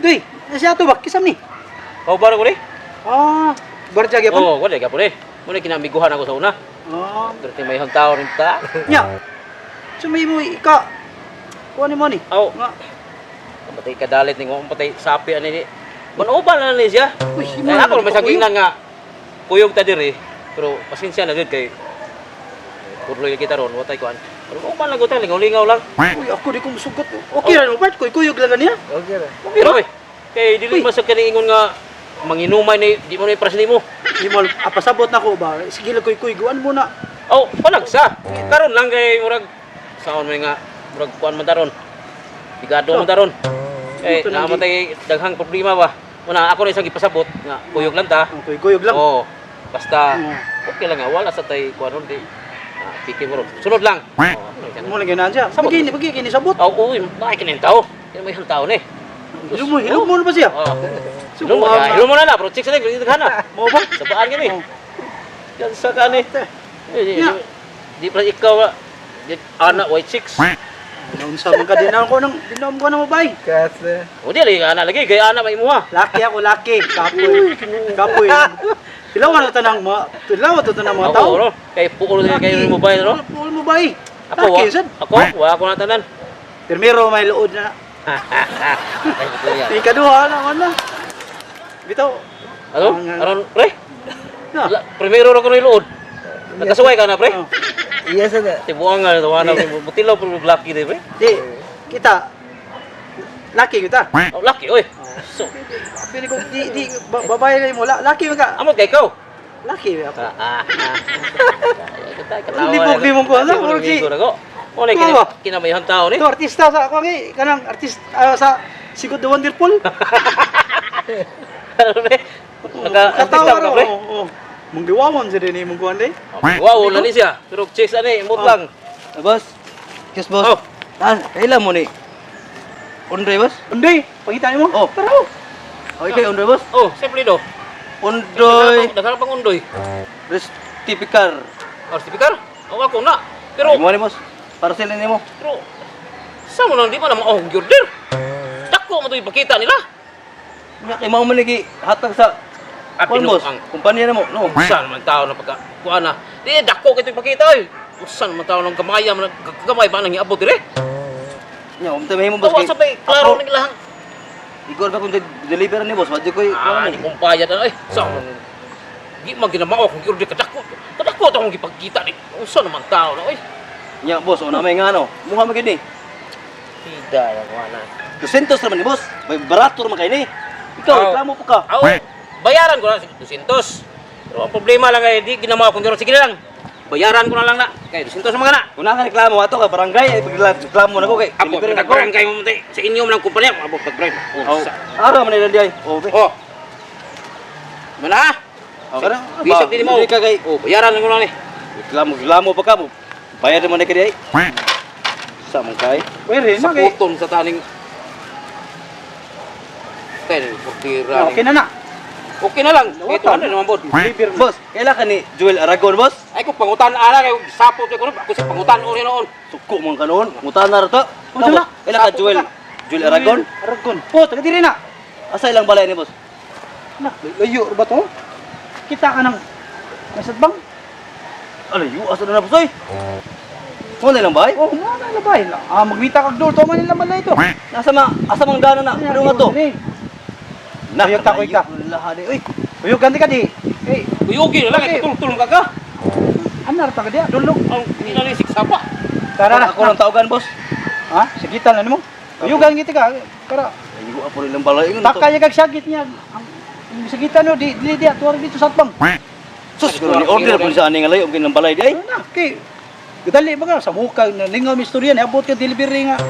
Doy, siya to ba? Kisam ni? Kau baru ko ni? Ah, barja gyapon. Oh, wala gyapon ni. Muna kinamiguhan ako sa una. Ah, Pero may isang tao rin ta. nya. Sumay mo ika. Kuha ni mo ni. Aw. Nga. Patay kadalit ni ngong patay sapi ani ni. Manuban na ni siya. Uy, Ay ako may sagingan nga kuyog ta diri. Pero pasensya na gud kay purloy kita ron watay kuan. Pero uban lang gud lingaw-lingaw lang. Uy, ako di ko musugot. Okay ra no, part ko kuyog lang niya. Okay ra. Pero oy, kay dili masag kani ingon nga manginumay ni di mo ni pras nimo. Di mo apasabot na ko ba? Sige lang kuyog mo na. Oh, palagsa. Karon lang kay murag saon man nga murag kuan man taron. Bigado man taron. Eh, namatay daghang problema ba? Una ako na isang ipasabot nga kuyog lang ta. Kuyog lang. Oo. Basta okay lang nga wala sa tay kuan di. Piki mo ron. Sunod lang. Mo lang ganaan siya. Pagi kini sabot. Oh, uy, bakit kinin tao? Kaya may isang tao ni. Hilom mo na ba siya? Oo. Hilom mo na na, pero check sa leg, gana. Mo ba? Sabaan gini. Yan sa kani. Di pala ikaw anak white chicks. Unsa man ka dinom ko na mo bay. Kasi. O di anak lagi kay anak may imuha. Laki ako, laki. Kapoy. Tilawan na tanang mga tao. Ako, kay pukul na kayo ng mobile, no? Pukul mo bay. Ako, Laki, sad. wala ko na tanan. Primero may luod na. Ikaduha naman na. Bitaw. Ano? Aron, pre? Primero na ko na iluod. Nagkasuway ka na, pre? Iya sada. Tibuang nga, tawanan ko. Butilaw pero lucky din, pre. Di, kita. Laki kita. Oh, lucky, oy. So, Pili ko, babae lang mo. Laki mo ka. amot kay ikaw. Laki ako. Hindi mo ko alam, Orgy. O na kinamayahan tao ni. Ito, artista sa ako nga kanang artista sa Sigurd the Wonderful. Naka-artista ka, pre. Oo. Mong giwawan sa din mong kuan day. Wow, wala ni siya. Pero chicks ani, imot lang. Boss. Kiss boss. Kailan mo ni? Undre boss? Unday, pangita mo. Oh. Pero Okay kay undre boss. Oh, simple do. Undoy. Daghang pang undoy. Typical. Certificate? O ako na. Pero Mo ni boss. Parcel ni mo. sa mo nang di pa na maong order. Dako mo to ipakita nila. Nya kay mao man lagi hatag sa Kuan boss, kumpanya na mo. No. Usan man tao na pagka kuha na. Di dako kito ipakita oy. Usan man tao ng gamaya man gamay ba nang iabot dire? Nya umtay mahimo boss. Kawa sabay klaro ning lahang. Igor ba kung deliver ni boss, wadyo koy Ni kumpaya na ay. Sa di man ginamao kung order kadako. Kadako to kung ipakita ni. Usan man tao na oy. Nya boss, una may ngano. Mukha magid ni. Tidak ya kuana. 200 naman ni boss. May barato naman kay ni. Ikaw reklamo po ka. Bayaran ko na 200. Pero ang problema lang ay di ginamao kung sige lang. Bayaran ko na lang na. Kay 200 mga na. Kung na reklamo ato ka barangay, reklamo na ko kay. Ako nagbarang kayo mo sa inyo man ang kumpanya, abot pag-drive. Ara man nila diay. Oh. Mana? Ara. Bisag din mo. Ka kay. Bayaran lang ko lang ni. Reklamo pa ka mo. Bayad mo na kay diay. Sa man kay. pwede Sa na kay. puton sa taning Kaya pagtira. Okay na na. Okay na lang. Ito ano naman bod. Boss, kailan ka ni Joel Aragon boss? Ay ko pangutan ana kay sapot ko ako sa pangutan ori noon. Suko man kanon. Mutan na ra to. Unsa na? Kailan ka Joel Aragon? Aragon. Po, taga diri na. Asa ilang balay ni boss? Na, layo ba to? Kita ka nang nasad bang? Alayo, asa na boss oy? Mo na lang bay? Oh, mo na labay. Magmita kag dol to man nila man na ito. Asa mang dana na? Ano nga to? Na, uyog ta koy ka. Lahadi oy. Uyog ganti ka di. Eh, Uyugi na lang Okay. tulong ka ka. anar ta ka dia, dulog. Ang inalisik sapa. Tara na. Ako lang tawagan boss. Ha? Sigitan na mo. Uyugan giti ka. Kara. Ayaw ako rin ng balay ngon. Takay kag sagit niya. Ang sigitan no di tuwar dito sa atbang. Sus, ko ni order po sa aning alay og ng balay di ay. Na, kay Gadali ba ka sa mukha na lingaw mi istorya ni abot ka delivery nga.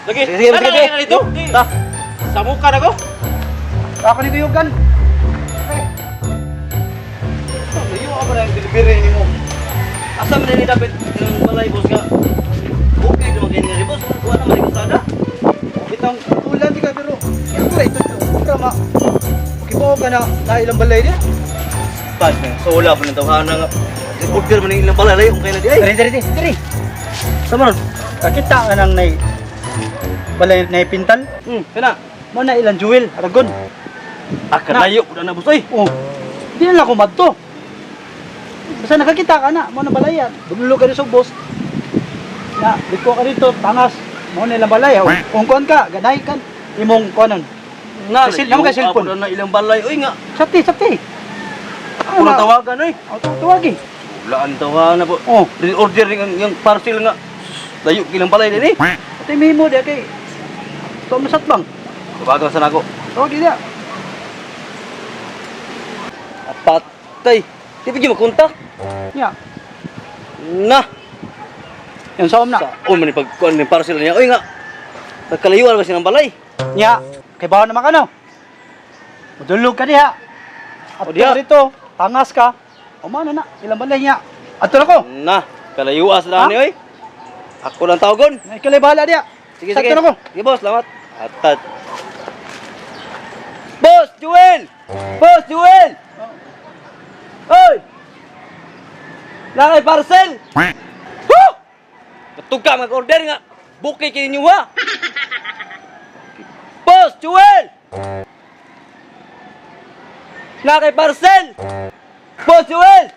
Lagi. Sige, Dito. Ta. Sa muka na ko. Ako ni kuyugan. Layo ka ba ng delivery ni mo? Asa man ni dapat ng balay boss ka? Okay naman kay ni boss. Kuha na man kasada. Bitang ulan di ka pero ito ito. Tama. Kibo ka na ilang balay niya. Pas na. So wala pa nang tawhanan nga. Order man ilang balay kung kailan di ay. Diri. Sama ron. Kita ka nang nay balay nay pintal. Kana. Mo na ilang Jewel, Aragon. Kalayo ko na boss oy. Oh. Di na lang ako madto. Basta nakakita ka na, mo na balayan. Bumulog ka rin sa boss. Na, liko ka rito, tangas. Mo na ilang balay. Kung kuhan ka, ganay kan. Imong kuhanon. Kasi naman ka cellphone. Ako na ilang balay oy nga. Sapti. Ako na tawagan oy. Tawagi. Wala ang tawagan na po. Oh. Order yung parcel nga. Layo ilang balay din eh. Ito yung memo dia kay. Ito ang masatbang. Tawagan sa nako. Tawagi dia. Patay. Di pa makontak. Nya. Na. Yan sa na. Sa man pag kuan ni parcel niya. Oy nga. Nagkalayuan kasi ng balay. Nya. Kay bawa naman ka no. Madulog ka diha. At diha. rito, tangas ka. O mana na, ilang balay niya. Ato na ko. Na. Kalayuan sa daan Ha? ni oy. Ako lang tawagon. Ikalay bahala diha. Sige, Sakto sige. na ko. Sige, boss. Salamat. Atat. Boss, Joel! Boss, Joel! Hoy! Lakay parcel! Huh! Katuga mag-order nga. Bukay kayo niyo ha? Boss, Joel! Lakay parcel! Boss, Joel!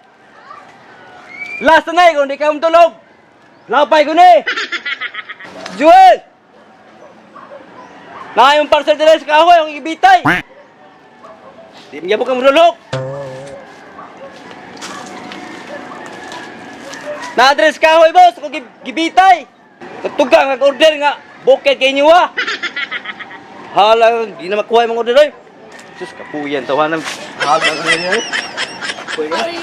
Last na kung di ka umtulog. Lapay ko na eh. Joel! Naka yung parcel nila sa kahoy, ang ibitay. Di niya po ka marulok. Na-address kahoy, boss, kung gibitay. Katuga, nag-order nga. Bukid kayo niyo ha. Halang, di na makuha yung mga order, oy. Sus, kapuyan, tawanan. Halang, ano yun, oy.